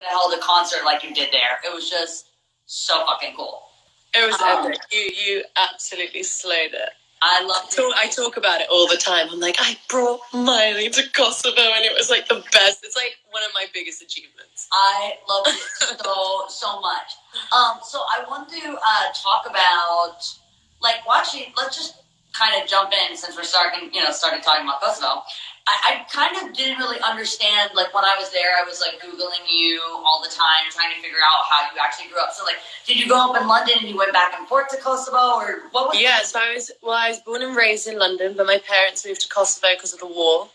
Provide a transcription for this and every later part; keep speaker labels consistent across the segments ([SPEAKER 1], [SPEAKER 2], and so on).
[SPEAKER 1] held a concert like you did there. It was just so fucking cool.
[SPEAKER 2] It was epic. You absolutely slayed it.
[SPEAKER 1] I loved it.
[SPEAKER 2] I talk about it all the time. I'm like, I brought Miley to Kosovo, and it was like the best. It's like one of my biggest achievements.
[SPEAKER 1] I loved it so much. So I want to talk about like watching. Let's just kind of jump in since we're starting talking about Kosovo. I kind of didn't really understand, like, when I was there, I was, like, Googling you all the time, trying to figure out how you actually grew up. So, like, did you grow up in London and you went back and forth to Kosovo, or what was
[SPEAKER 2] Yeah, so I was born and raised in London, but my parents moved to Kosovo because of the war.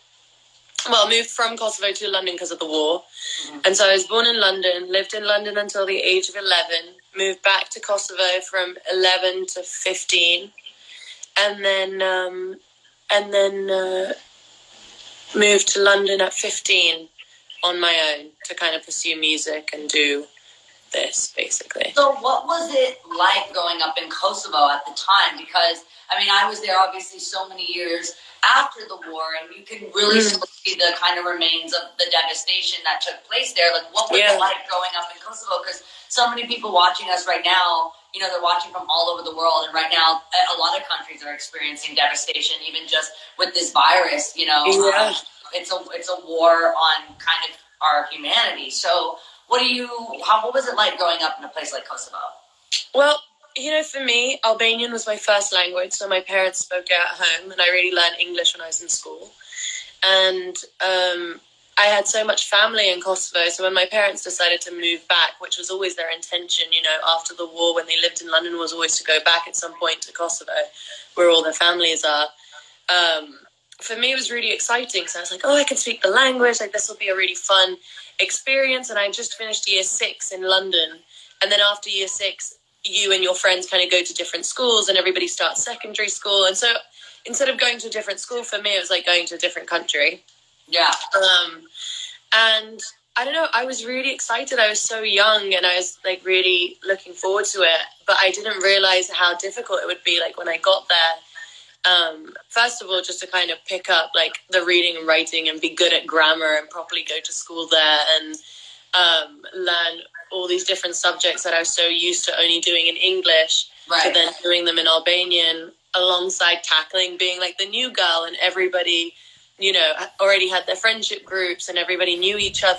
[SPEAKER 2] Well, moved from Kosovo to London because of the war. Mm-hmm. And so I was born in London, lived in London until the age of 11, moved back to Kosovo from 11 to 15, and then moved to London at 15 on my own to kind of pursue music and do this, basically.
[SPEAKER 1] So what was it like growing up in Kosovo at the time? Because, I mean, I was there obviously so many years after the war, and you can really still see the kind of remains of the devastation that took place there. Like, what was it like growing up in Kosovo? Because so many people watching us right now, you know, they're watching from all over the world, and right now a lot of countries are experiencing devastation, even just with this virus, you know.
[SPEAKER 2] Yeah.
[SPEAKER 1] It's a war on kind of our humanity. So what was it like growing up in a place like Kosovo?
[SPEAKER 2] Well, you know, for me, Albanian was my first language, so my parents spoke it at home, and I really learned English when I was in school. And I had so much family in Kosovo, so when my parents decided to move back, which was always their intention, you know, after the war, when they lived in London, was always to go back at some point to Kosovo, where all their families are. For me, it was really exciting. So I was like, oh, I can speak the language. Like, this will be a really fun experience. And I just finished year 6 in London. And then after year 6, you and your friends kind of go to different schools, and everybody starts secondary school. And so instead of going to a different school, for me, it was like going to a different country.
[SPEAKER 1] Yeah.
[SPEAKER 2] And I don't know, I was really excited. I was so young, and I was like really looking forward to it. But I didn't realize how difficult it would be, like, when I got there. First of all, just to kind of pick up like the reading and writing and be good at grammar and properly go to school there and learn all these different subjects that I was so used to only doing in English, to then doing them in Albanian, alongside tackling being like the new girl, and everybody, you know, already had their friendship groups and everybody knew each other.